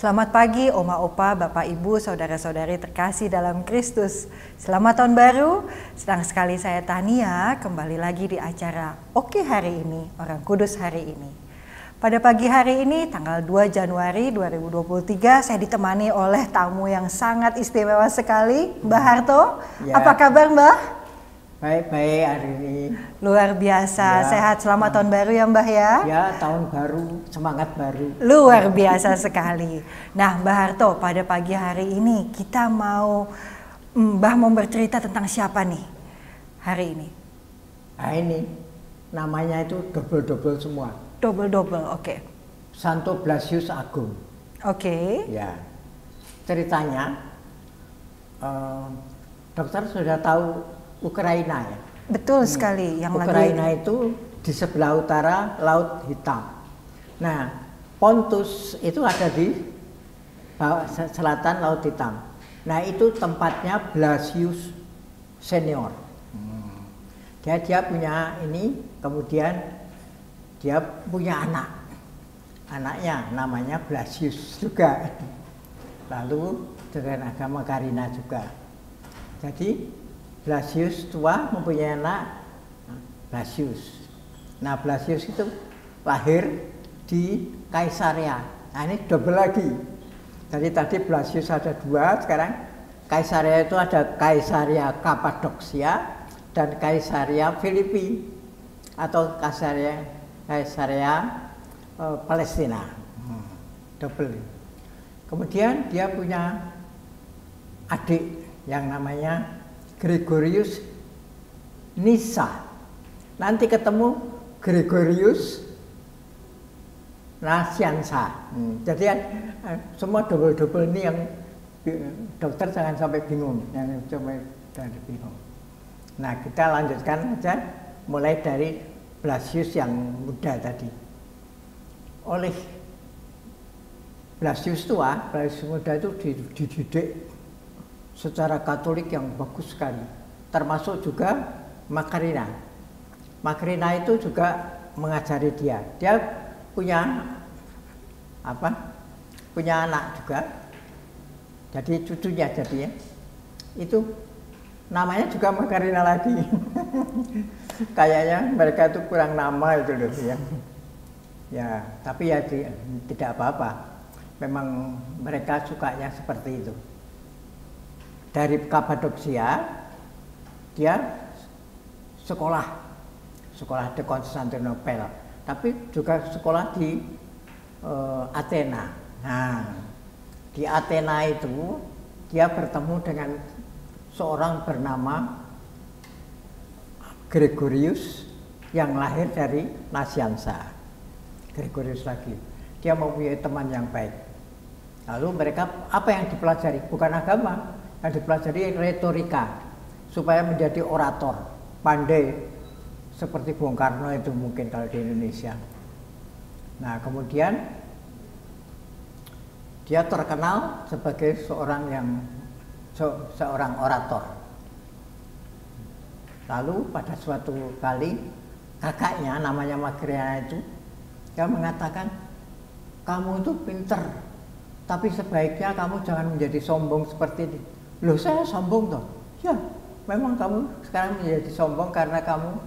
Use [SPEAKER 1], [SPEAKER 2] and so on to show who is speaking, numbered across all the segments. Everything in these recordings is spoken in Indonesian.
[SPEAKER 1] Selamat pagi Oma Opa, Bapak Ibu, Saudara-saudari terkasih dalam Kristus. Selamat tahun baru. Senang sekali saya Tania kembali lagi di acara Oke Hari Ini, Orang Kudus Hari Ini. Pada pagi hari ini tanggal 2 Januari 2023 saya ditemani oleh tamu yang sangat istimewa sekali, Mbah Harto.
[SPEAKER 2] Ya.
[SPEAKER 1] Apa kabar Mbah?
[SPEAKER 2] Baik-baik hari ini.
[SPEAKER 1] Luar biasa,
[SPEAKER 2] Ya.
[SPEAKER 1] sehat, selamat tahun baru ya Mbah ya.
[SPEAKER 2] Ya, tahun baru, semangat baru.
[SPEAKER 1] Luar biasa sekali. Nah Mbah Harto, pada pagi hari ini kita mau Mbah mau bercerita tentang siapa nih hari ini?
[SPEAKER 2] Nah ini, namanya itu double-double semua.
[SPEAKER 1] Double-double, oke.
[SPEAKER 2] Santo Blasius Agung.
[SPEAKER 1] Oke.
[SPEAKER 2] Ya, ceritanya, dokter sudah tahu Ukraina ya?
[SPEAKER 1] Betul sekali. Yang
[SPEAKER 2] Ukraina
[SPEAKER 1] lagi
[SPEAKER 2] itu di sebelah utara Laut Hitam. Nah, Pontus itu ada di selatan Laut Hitam. Nah, itu tempatnya Blasius Senior. Dia punya ini, kemudian dia punya anak. Anaknya namanya Blasius juga. Lalu dengan agama Karina juga. Jadi Blasius tua mempunyai anak Blasius. Nah, Blasius itu lahir di Kaisarea. Nah, ini double lagi. Jadi tadi Blasius ada dua, sekarang Kaisarea itu ada Kaisarea Kapadoksia dan Kaisarea Filipi atau Kaisarea Palestina. Double. Kemudian dia punya adik yang namanya Gregorius Nyssa. Nanti ketemu Gregorius Nazianza. Jadi semua double-double ini yang dokter jangan sampai bingung, yang sampai bingung. Nah, kita lanjutkan aja mulai dari Blasius yang muda tadi. Oleh Blasius tua, Blasius muda itu dididik secara Katolik yang bagus sekali, termasuk juga Makrina. Makrina itu juga mengajari dia. Dia punya punya anak juga. Jadi cucunya jadinya itu namanya juga Makrina lagi. Kayaknya mereka itu kurang nama itu loh ya. Ya, tapi ya tidak apa-apa. Memang mereka sukanya seperti itu. Dari Kapadoksia dia sekolah di Konstantinopel, tapi juga sekolah di Athena. Nah, di Athena itu dia bertemu dengan seorang bernama Gregorius yang lahir dari Nazianza. Gregorius lagi, dia mempunyai teman yang baik. Lalu mereka apa yang dipelajari? Bukan agama. Yang dipelajari retorika supaya menjadi orator pandai seperti Bung Karno itu mungkin kalau di Indonesia. Nah, kemudian dia terkenal sebagai seorang orator. Lalu pada suatu kali kakaknya namanya Makrina itu dia mengatakan, kamu itu pinter, tapi sebaiknya kamu jangan menjadi sombong seperti ini. Loh, saya sombong toh? Ya, memang kamu sekarang menjadi sombong karena kamu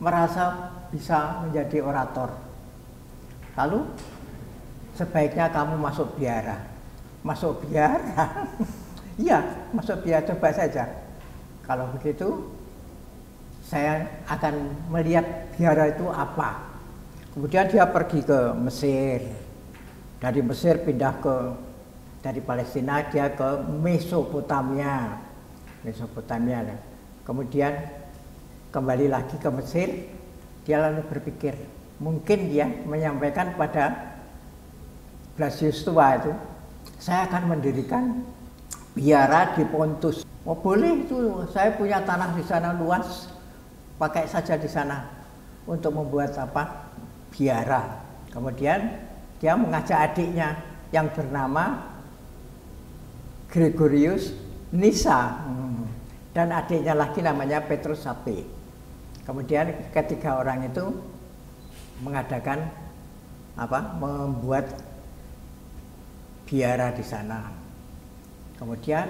[SPEAKER 2] merasa bisa menjadi orator. Lalu sebaiknya kamu masuk biara. Masuk biara? Iya, masuk biara, coba saja. Kalau begitu saya akan melihat biara itu apa. Kemudian dia pergi ke Mesir. Dari Mesir pindah dari Palestina dia ke Mesopotamia. Kemudian kembali lagi ke Mesir. Dia lalu berpikir, mungkin dia menyampaikan pada Blasius tua itu, saya akan mendirikan biara di Pontus. Oh boleh itu, saya punya tanah di sana luas, pakai saja di sana untuk membuat biara. Kemudian dia mengajak adiknya yang bernama Gregorius Nyssa dan adiknya lagi namanya Petrus Sape. Kemudian ketiga orang itu mengadakan membuat biara di sana. Kemudian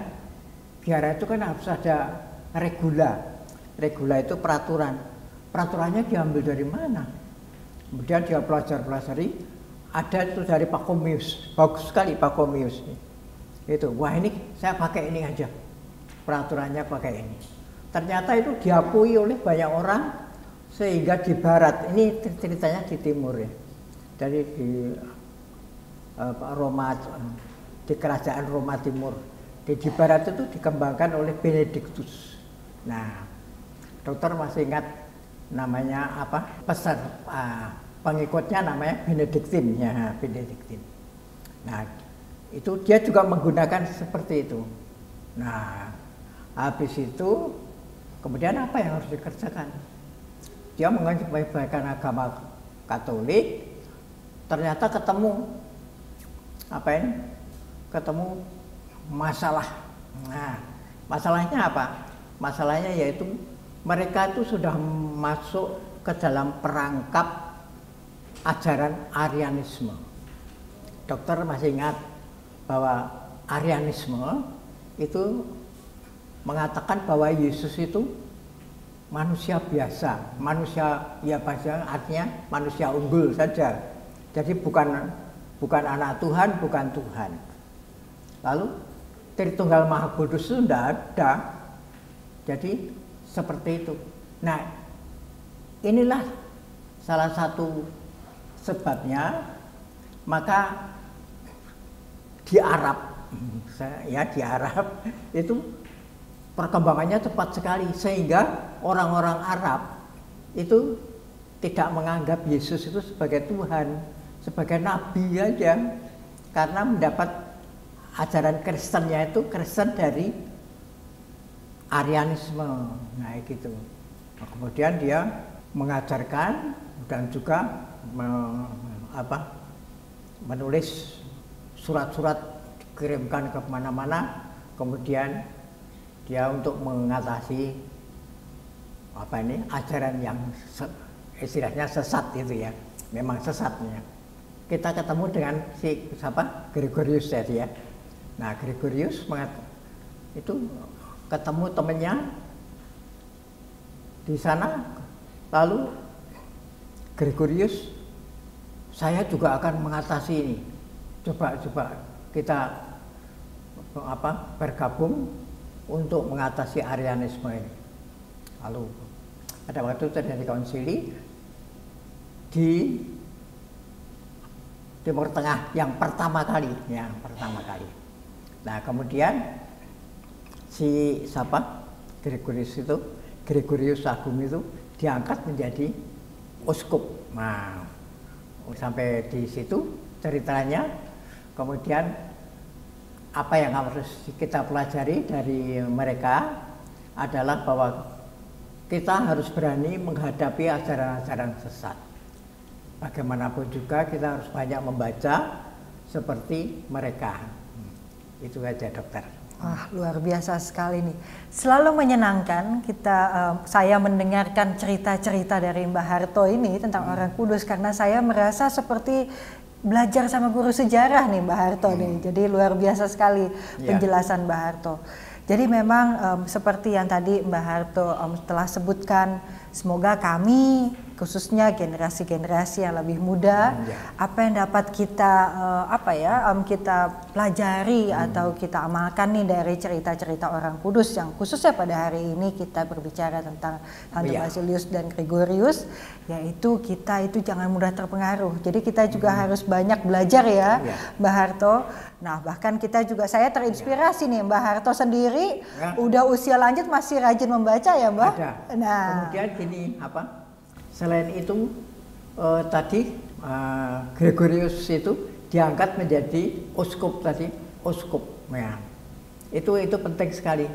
[SPEAKER 2] biara itu kan harus ada regula. Regula itu peraturan. Peraturannya diambil dari mana? Kemudian dia pelajari, ada itu dari Pachomius. Bagus sekali Pachomius. Itu, wah ini saya pakai ini aja. Peraturannya pakai ini. Ternyata itu diakui oleh banyak orang sehingga di barat, ini ceritanya di timur ya. Dari di Roma, di kerajaan Roma Timur. Di barat itu dikembangkan oleh Benedictus. Nah, dokter masih ingat namanya apa? Pesan pengikutnya namanya Benediktin ya, Benediktin. Nah, itu dia juga menggunakan seperti itu. Nah, habis itu kemudian apa yang harus dikerjakan? Dia mengajarkan agama Katolik, ternyata ketemu apa ini? Ketemu masalah. Nah, masalahnya apa? Masalahnya yaitu mereka itu sudah masuk ke dalam perangkap ajaran Arianisme. Dokter masih ingat bahwa Arianisme itu mengatakan bahwa Yesus itu manusia biasa, manusia ya bahasa artinya manusia unggul saja. Jadi bukan anak Tuhan, bukan Tuhan. Lalu Tritunggal Maha Kudus itu tidak ada. Jadi seperti itu. Nah, inilah salah satu sebabnya maka di Arab, ya di Arab itu perkembangannya cepat sekali sehingga orang-orang Arab itu tidak menganggap Yesus itu sebagai Tuhan, sebagai nabi aja, karena mendapat ajaran Kristennya itu Kristen dari Arianisme. Nah gitu. Nah, kemudian dia mengajarkan dan juga menulis surat-surat dikirimkan ke mana-mana. Kemudian dia untuk mengatasi ajaran yang istilahnya sesat itu ya, memang sesatnya. Kita ketemu dengan si Gregorius tadi ya. Nah Gregorius itu ketemu temennya di sana, lalu Gregorius, saya juga akan mengatasi ini. Coba kita bergabung untuk mengatasi Arianisme ini. Lalu pada waktu terjadi konsili di Timur Tengah yang pertama kali. Nah kemudian si Gregorius Agung itu diangkat menjadi uskup. Nah sampai di situ ceritanya. Kemudian apa yang harus kita pelajari dari mereka adalah bahwa kita harus berani menghadapi ajaran-ajaran sesat. Bagaimanapun juga kita harus banyak membaca seperti mereka. Itu aja dokter.
[SPEAKER 1] Wah, luar biasa sekali nih. Selalu menyenangkan saya mendengarkan cerita-cerita dari Mbah Harto ini tentang Orang Kudus, karena saya merasa seperti belajar sama guru sejarah nih Mbah Harto nih. Jadi luar biasa sekali penjelasan Mbah Harto. Jadi memang seperti yang tadi Mbah Harto telah sebutkan, semoga kami khususnya generasi-generasi yang lebih muda, apa yang dapat kita kita pelajari atau kita amalkan nih dari cerita-cerita Orang Kudus, yang khususnya pada hari ini kita berbicara tentang Santo Basilius dan Gregorius, yaitu kita itu jangan mudah terpengaruh. Jadi kita juga harus banyak belajar ya, Mbah Harto. Nah bahkan kita juga, saya terinspirasi nih Mbah Harto sendiri udah usia lanjut masih rajin membaca ya Mbah.
[SPEAKER 2] Ada.
[SPEAKER 1] Nah
[SPEAKER 2] kemudian gini selain itu tadi Gregorius itu diangkat menjadi uskup ya. Itu penting sekali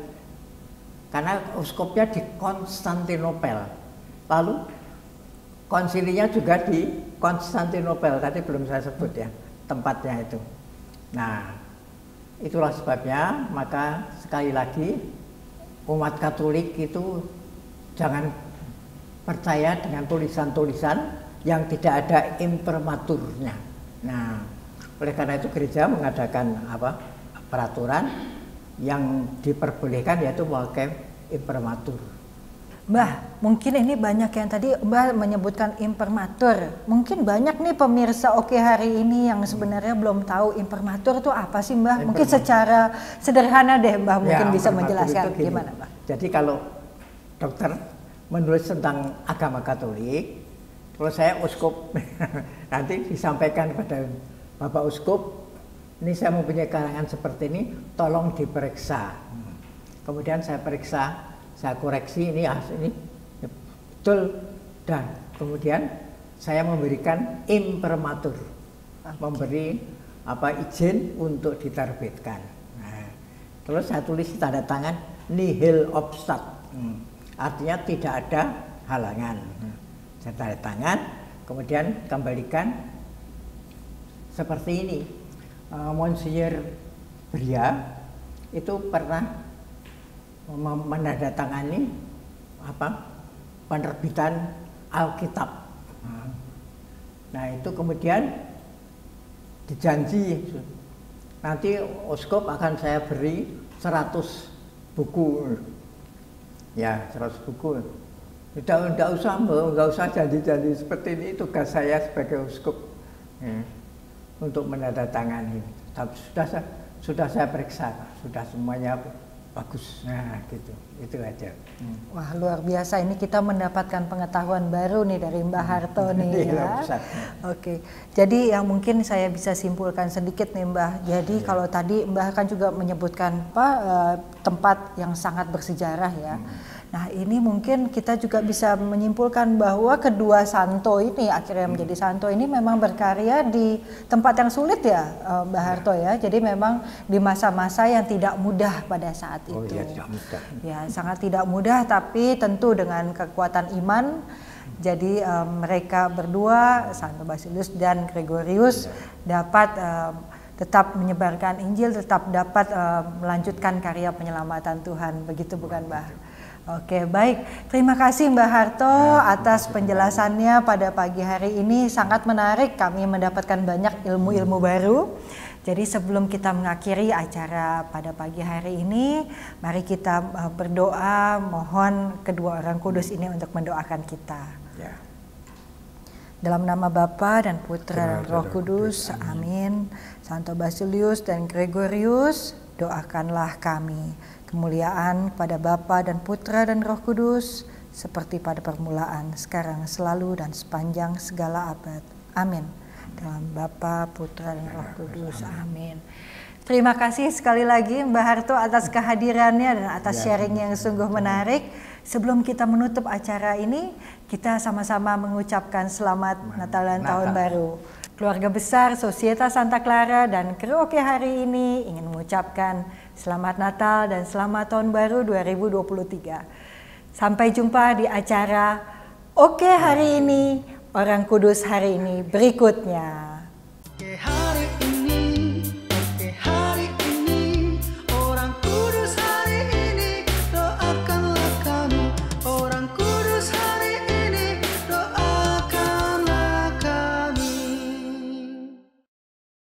[SPEAKER 2] karena uskupnya di Konstantinopel, lalu konsilinya juga di Konstantinopel, tadi belum saya sebut ya tempatnya itu. Nah itulah sebabnya maka sekali lagi umat Katolik itu jangan percaya dengan tulisan-tulisan yang tidak ada imprimaturnya. Nah, Oleh karena itu gereja mengadakan peraturan yang diperbolehkan yaitu memakai imprimatur.
[SPEAKER 1] Mbah, mungkin ini banyak yang tadi Mbah menyebutkan imprimatur. Mungkin banyak nih pemirsa Oke Hari ini yang sebenarnya belum tahu imprimatur itu apa sih Mbah? Mungkin secara sederhana deh Mbah mungkin bisa menjelaskan gimana Mbah?
[SPEAKER 2] Jadi kalau dokter menulis tentang agama Katolik, kalau saya uskup nanti disampaikan kepada Bapak Uskup, ini saya mempunyai karangan seperti ini, tolong diperiksa. Kemudian saya periksa, saya koreksi ini betul, dan kemudian saya memberikan imprimatur, memberi izin untuk diterbitkan. Nah, terus saya tulis tanda tangan nihil obstat, artinya tidak ada halangan. Saya tanda tangan, kemudian kembalikan seperti ini. Monsinyur Bria itu pernah menandatangani penerbitan Alkitab. Nah itu kemudian dijanji nanti uskup akan saya beri 100 buku. Ya 100 buku. Tidak usah janji-janji seperti ini, tugas saya sebagai uskup untuk menandatangani. Tapi sudah saya periksa, sudah semuanya bagus. Nah gitu, itu aja.
[SPEAKER 1] Wah luar biasa, ini kita mendapatkan pengetahuan baru nih dari Mbah Harto nih ya. Oke, jadi yang mungkin saya bisa simpulkan sedikit nih Mbah. Jadi kalau tadi Mbah kan juga menyebutkan tempat yang sangat bersejarah ya. Nah ini mungkin kita juga bisa menyimpulkan bahwa kedua santo ini akhirnya menjadi santo ini memang berkarya di tempat yang sulit ya Mbah Harto ya. Jadi memang di masa-masa yang tidak mudah pada saat itu.
[SPEAKER 2] Iya, tidak mudah.
[SPEAKER 1] Ya sangat tidak mudah, tapi tentu dengan kekuatan iman. Jadi mereka berdua, Santo Basilius dan Gregorius dapat tetap menyebarkan Injil, tetap dapat melanjutkan karya penyelamatan Tuhan. Begitu bukan Mbah? Oke, baik. Terima kasih Mbah Harto atas penjelasannya pada pagi hari ini. Sangat menarik, kami mendapatkan banyak ilmu-ilmu baru. Jadi sebelum kita mengakhiri acara pada pagi hari ini, mari kita berdoa, mohon kedua orang kudus ini untuk mendoakan kita. Ya. Dalam nama Bapa dan Putra dan Roh Kudus, amin. Santo Basilius dan Gregorius, doakanlah kami. Kemuliaan kepada Bapa dan Putra dan Roh Kudus, seperti pada permulaan, sekarang, selalu, dan sepanjang segala abad. Amin. Dalam Bapa, Putra, dan Roh Kudus. Amin. Terima kasih sekali lagi Mbah Harto atas kehadirannya dan atas sharing yang sungguh menarik. Sebelum kita menutup acara ini, kita sama-sama mengucapkan selamat Natal dan Tahun Baru. Keluarga besar Sosietas Santa Clara dan kru Oke Hari ini ingin mengucapkan selamat Natal dan selamat Tahun Baru 2023. Sampai jumpa di acara Oke Hari ini, Orang Kudus Hari ini berikutnya.